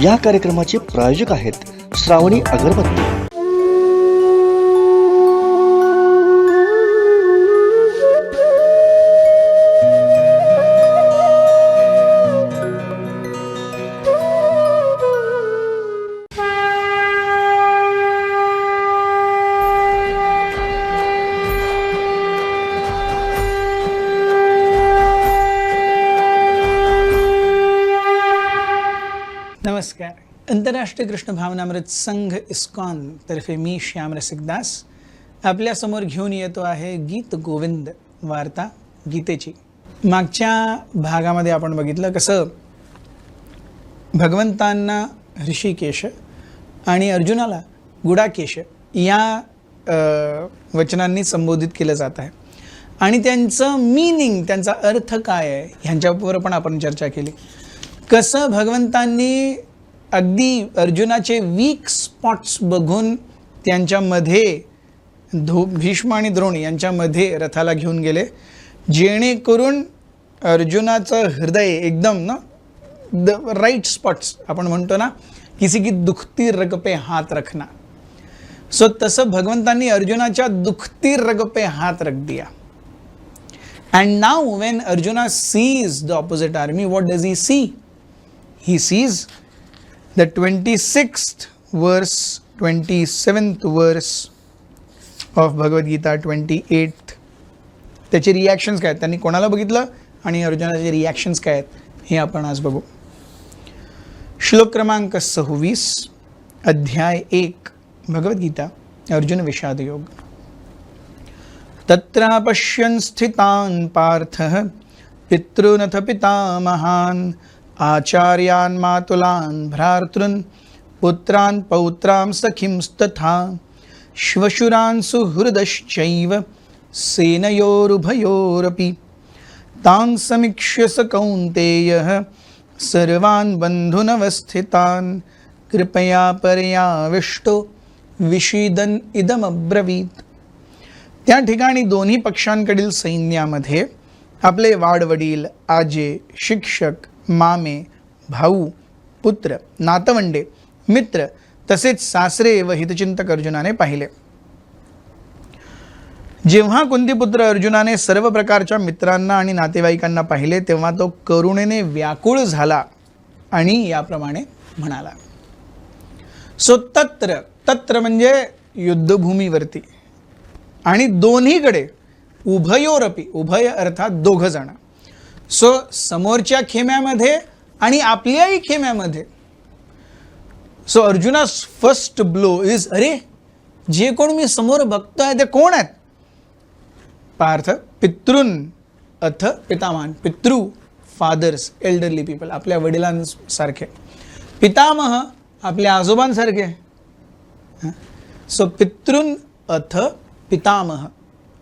या कार्यक्रमाचे प्रायोजक आहेत श्रावणी अगरबत्ती. नमस्कार. आंतरराष्ट्रीय कृष्ण भावनामृत संघ इस्कॉन तर्फे मी श्याम रसिकदास आपल्यासमोर घेऊन येतो आहे गीत गोविंद वार्ता गीतेची. मागच्या भागामध्ये आपण बघितलं कसं भगवंतांना ऋषिकेश आणि अर्जुनाला गुडाकेश या वचनांनी संबोधित केलं जात आहे आणि त्यांचं मीनिंग, त्यांचा अर्थ काय आहे ह्यांच्यावर पण आपण चर्चा केली. कसं भगवंतांनी अगदी अर्जुनाचे वीक स्पॉट्स बघून त्यांच्यामध्ये भीष्म आणि द्रोण यांच्यामध्ये रथाला घेऊन गेले, जेणेकरून अर्जुनाचं हृदय एकदम ना द राइट स्पॉट्स आपण म्हणतो ना, किसी की दुखती रग पे हाथ रखना. सो तसं भगवंतांनी अर्जुनाच्या दुखती रग पे हाथ रख दिया. And now when Arjuna sees the opposite army, what does he see? He sees the 26th verse, 27th verse of Bhagavad Gita, 28th. त्याचे रिॲक्शन्स काय आहेत, त्यांनी कोणाला बघितलं आणि अर्जुनाचे रिॲक्शन्स काय आहेत हे आपण आज बघू. श्लोक क्रमांक 26, अध्याय 1, भगवद्गीता, अर्जुन विषाद योग. तत्र पश्यन् स्थितान् पार्थः पितॄनथ पितामहान् आचार्यान् मातुलान् भ्रातॄन् पुत्रान् पौत्रां सखींस्तथा श्वशुरान् सुहृदश्चैव सेनयोरुभयोरपि तान् समीक्ष्य स कौन्तेयः सर्वान् बन्धूनवस्थितान् कृपया पर्याविष्टो विषीदन् इदमब्रवीत्. त्या ठिकाणी दोन्ही पक्षांकडील सैन्यामध्ये आपले वाडवडील, आजे, शिक्षक, मामे, भाऊ, पुत्र, नातवंडे, मित्र तसेच सासरे व हितचिंतक अर्जुनाने पाहिले. जेव्हा कुंतीपुत्र अर्जुनाने सर्व प्रकारच्या मित्रांना आणि नातेवाईकांना पाहिले तेव्हा तो करुणेने व्याकुळ झाला आणि याप्रमाणे म्हणाला. सो तत्र, तत्र म्हणजे युद्धभूमीवरती आणि दोन्हीकडे, उभयोरपी, उभय अर्थात दोघ जण. सो समोरच्या खेम्यामध्ये आणि आपल्याही खेम्यामध्ये. सो अर्जुनास फर्स्ट ब्लो इज, अरे जे कोण मी समोर बघतोय ते कोण आहेत? पार्थ, पितृन अथ पितामहान. पितृ, फादर्स, एल्डरली पीपल, आपल्या वडिलांसारखे. पितामह, आपल्या आजोबांसारखे. सो पितृन अथ पितामह.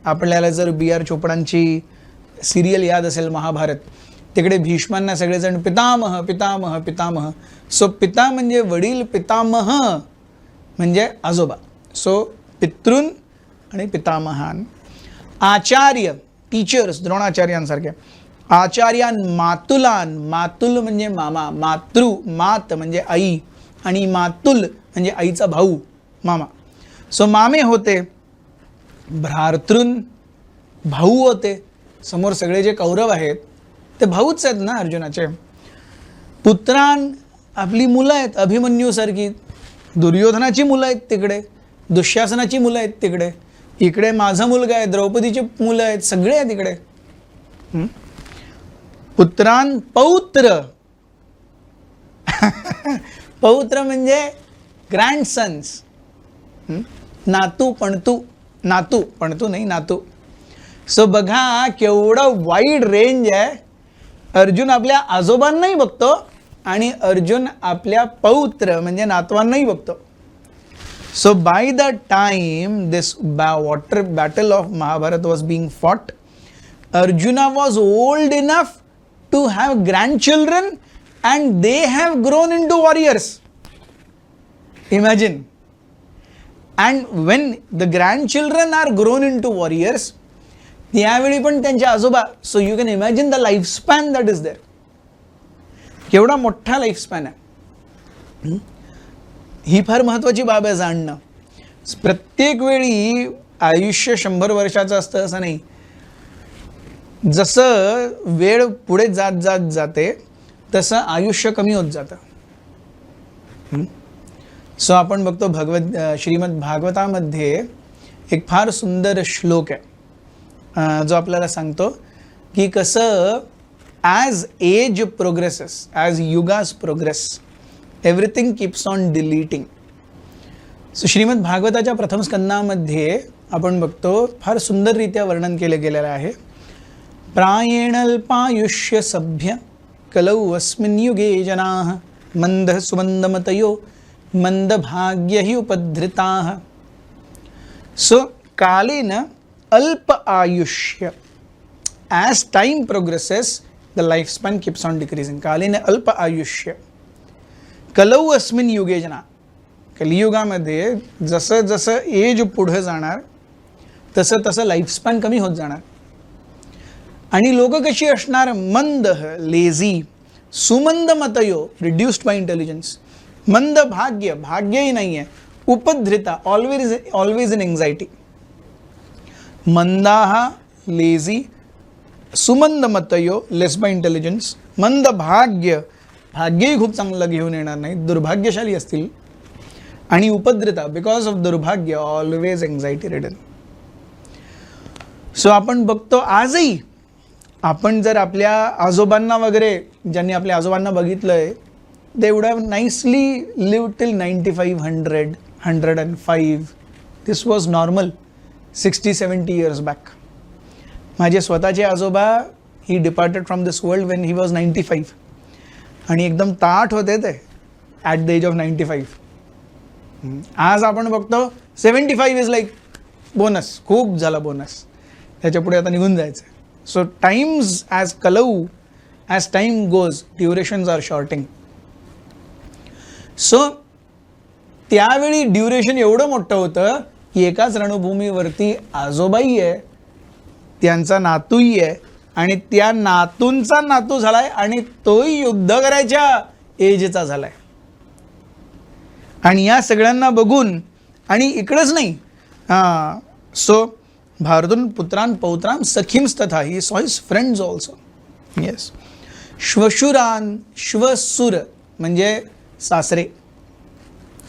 आपल्याला जर बी आर चोपडांची सिरियल याद असेल महाभारत, तिकडे भीष्मांना सगळेजण पितामह पितामह पितामह. सो पिता म्हणजे वडील, पितामह म्हणजे आजोबा. सो पितृन आणि पितामहान. आचार्य, टीचर्स, द्रोणाचार्यांसारखे. आचार्यान मातुलान, मातुल म्हणजे मामा, मातृ, मात म्हणजे आई आणि मातुल म्हणजे आईचा भाऊ, मामा. सो मामे होते. भ्रातृन, भाऊ होते. समोर सगळे जे कौरव आहेत ते भाऊच आहेत ना अर्जुनाचे. पुत्रान, आपली मुलं आहेत, अभिमन्यूसारखी. दुर्योधनाची मुलं आहेत तिकडे, दुःशासनाची मुलं आहेत तिकडे, इकडे माझा मुलगा आहे, द्रौपदीची मुलं आहेत, सगळे आहेत इकडे. पुत्रान पौत्र. पौत्र म्हणजे ग्रँडसन्स, नातू, पणतू. नातू, पणतू नाही, नातू. सो बघा केवढं वाईड रेंज आहे. अर्जुन आपल्या आजोबांनाही बघतो आणि अर्जुन आपल्या पौत्र म्हणजे नातवांनाही बघतो. So by the time this water battle of Mahabharat was being fought, Arjuna was old enough to have grandchildren and they have grown into warriors. Imagine. And when the grandchildren are grown into warriors, त्यावेळी पण त्यांचे आजोबा. So you can imagine the life span that is there. केवढा मोठा life span आहे. ही फार महत्त्वाची बाब आहे जाणणं. प्रत्येक वेळी आयुष्य 100 वर्षाचं असतं असं नाही. जसं वेळ पुढे जात जात जाते तसं आयुष्य कमी होत जातं. सो आपण बघतो श्रीमद भागवतामध्ये एक फार सुंदर श्लोक आहे जो आपल्याला सांगतो की कसं ॲज एज प्रोग्रेसेस, ॲज युगास progress, everything keeps on deleting. So Shrimad भागवताच्या प्रथम स्कंदामध्ये आपण बघतो फार सुंदररित्या वर्णन केलं गेलेलं आहे. प्रायेणल्पायुष्य सभ्य कलौ अस्मिन् युगे जनाः मंद सुमंदमतयो मंदभाग्य हि उपधृताः. सो कालेन अल्प आयुष्य, as time progresses the life span keeps on decreasing. कालेन अल्प आयुष्य कलौ अस्मिन् युगे जना. कलियुगामध्ये जसं जसं एज पुढं जाणार तसं तसं लाईफस्पॅन कमी होत जाणार. आणि लोक कशी असणार? मंद, लेझी, सुमंद मतयो, रिड्युस्ड बाय इंटेलिजन्स, मंद भाग्य, भाग्यही नाही आहे, उपधृता, ऑलवेज इन एन्झायटी. मंदाह, लेझी, सुमंद मतयो, लेस बाय इंटेलिजन्स, मंद भाग्य, भाग्यही खूप चांगलं घेऊन येणार नाही, दुर्भाग्यशाली असतील, आणि उपद्रता, बिकॉज ऑफ दुर्भाग्य, ऑलवेज एन्झायटी रिडन. सो आपण बघतो आजही, आपण जर आपल्या आजोबांना वगैरे, ज्यांनी आपल्या आजोबांना बघितलंय, they would have nicely live till 95, 100, 105. This was normal 60-70 years back. माझे स्वतःचे आजोबा, he departed from this world when he was 95, आणि एकदम ताठ होते ते ॲट द एज ऑफ 95. आज आपण बघतो 75 इज लाईक बोनस, खूप झाला बोनस, त्याच्या पुढे आता निघून जायचं. सो टाइम्स ॲज कलऊ, as time goes, durations are shorting. So त्यावेळी ड्युरेशन एवढं मोठं होतं की एकाच रणभूमीवरती आजोबाई आहे, त्यांचा नातूही आहे, आणि त्या नातूंचा नातू झालाय, आणि तोही युद्ध करायच्या एजचा झालाय. आणि या सगळ्यांना बघून, आणि इकडंच नाही, सो भारतून पुत्रान पौत्रान सखीम्स तथा, he saw his friends also. Yes. श्वशुरान, श्वसुर म्हणजे सासरे.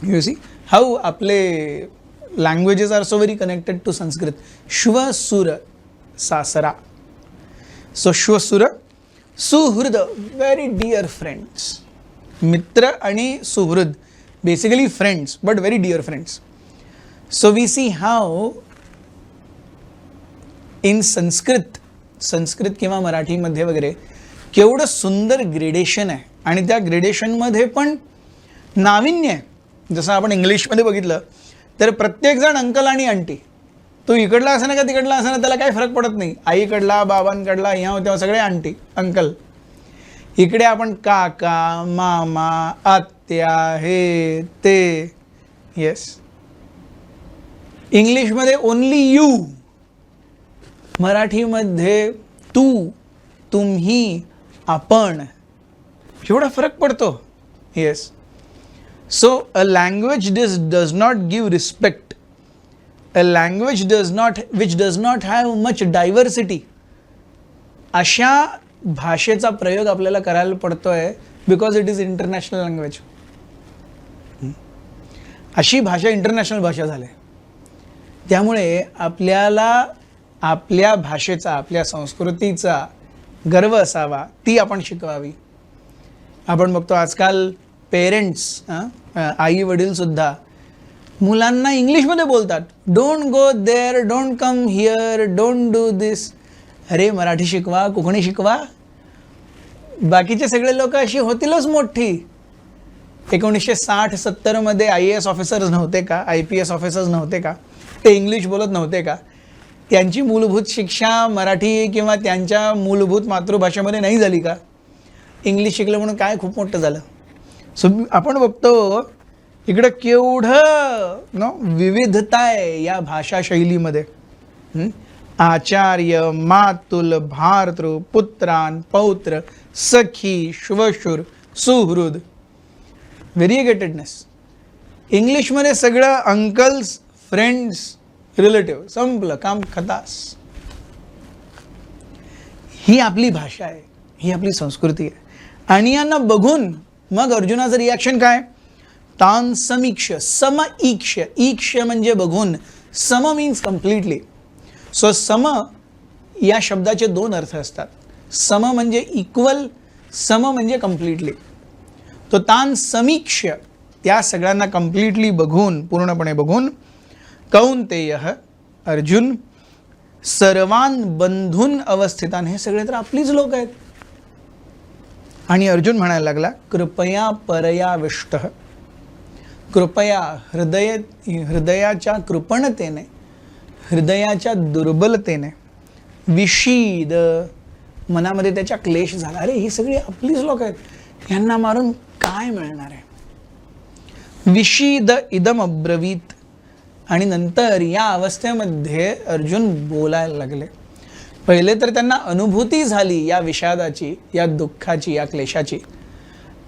यू सी हाऊ आपले languages are so very connected to Sanskrit. श्वसुर, सासरा. सो श्वसुर, सुहृद, व्हेरी डिअर फ्रेंड्स. मित्र आणि सुहृद, basically friends, but very dear friends. So we see how in Sanskrit किंवा मराठीमध्ये वगैरे केवढं सुंदर ग्रेडेशन आहे, आणि त्या ग्रेडेशनमध्ये पण नाविन्य आहे. जसं आपण इंग्लिशमध्ये बघितलं तर प्रत्येकजण अंकल आणि आंटी, तो इकडला असं ना का तिकडला असं ना, त्याला काही फरक पडत नाही. आईकडला, बाबांकडला, ह्या होत्या सगळे आंटी, अंकल. इकडे आपण काका, मामा, आत्या, हे ते. येस. इंग्लिशमध्ये ओनली यू, मराठीमध्ये तू, तुम्ही, आपण, एवढा फरक पडतो. Yes. So a language does not give respect, a language which does not have much diversity, अशा भाषेचा प्रयोग आपल्याला करायला पडतोय, because it is international language. अशी भाषा इंटरनॅशनल भाषा झाली. त्यामुळे आपल्याला आपल्या भाषेचा, आपल्या संस्कृतीचा गर्व असावा, ती आपण शिकवावी. आपण बघतो आजकाल पेरेंट्स, आई वडील सुद्धा मुलांना इंग्लिशमध्ये बोलतात. Don't go there, don't come here, don't do this. अरे मराठी शिकवा, कोकणी शिकवा. बाकीचे सगळे लोक अशी होतीलच मोठी. 1960-70 मध्ये IAS ऑफिसर्स नव्हते का, IPS ऑफिसर्स नव्हते का, ते इंग्लिश बोलत नव्हते का? त्यांची मूलभूत शिक्षा मराठी किंवा त्यांच्या मूलभूत मातृभाषेमध्ये नाही झाली का? इंग्लिश शिकलं म्हणून काय खूप मोठं झालं? सो आपण बघतो इकडं केवढं विविधता आहे या भाषा शैलीमध्ये. आचार्य, मातुल, भातृ, पुत्रान, पौत्र, सखी, श्वशुर, सुहृद. व्हेरिएगेटेडनेस. इंग्लिशमध्ये सगळं अंकल्स, फ्रेंड्स, रिलेटिव्ह, संपलं काम खतास. ही आपली भाषा आहे, ही आपली संस्कृती आहे. आणि यांना बघून मग अर्जुनाचं रिॲक्शन काय? तान समीक्ष, समईक्ष. ईक्ष म्हणजे बघून, सम मीन्स कम्प्लिटली. सो सम या शब्दाचे दोन अर्थ असतात. सम म्हणजे इक्वल, सम म्हणजे कम्प्लिटली. तो तान समीक्ष, त्या सगळ्यांना कम्प्लिटली बघून, पूर्णपणे बघून, कौंतेय अर्जुन सर्वान बंधून अवस्थितान, हे सगळे तर आपलीच लोक आहेत. आणि अर्जुन म्हणायला लागला, कृपया परयाविष्ट. कृपया हृदयाच्या कृपणतेने, हृदयाच्या दुर्बलतेने, विषीद मनामध्ये त्याच्या क्लेश झाला. अरे ही सगळी आपलीच लोक आहेत, यांना मारून काय मिळणार आहे? विषीद इदम अब्रवीत. आणि नंतर या अवस्थेमध्ये अर्जुन बोलायला लागले. पहिले तर त्यांना अनुभूती झाली या विषादाची, या दुःखाची, या क्लेशाची.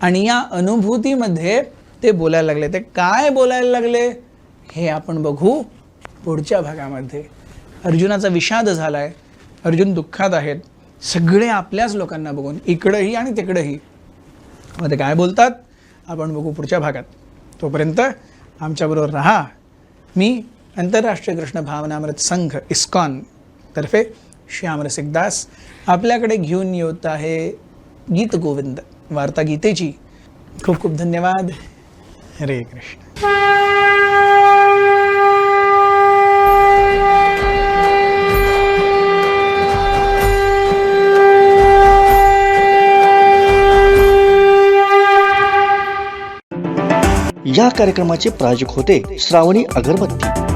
आणि या अनुभूतीमध्ये ते बोलायला लागले. ते काय बोलायला लागले हे आपण बघू पुढच्या भागामध्ये. अर्जुनाचा विषाद झाला आहे, अर्जुन दुःखात आहेत, सगळे आपल्याच लोकांना बघून, इकडंही आणि तिकडंही. मग ते काय बोलतात आपण बघू पुढच्या भागात. तोपर्यंत आमच्याबरोबर राहा. मी आंतरराष्ट्रीय कृष्ण भावनामृत संघ इस्कॉन तर्फे श्याम रसिक दास आपल्याकडे घेऊन येत आहे गीत गोविंद, वार्ता गीतेची. खूप खूप धन्यवाद. हरे कृष्ण. या कार्यक्रमाचे प्रायोजक होते श्रावणी अगरबत्ती.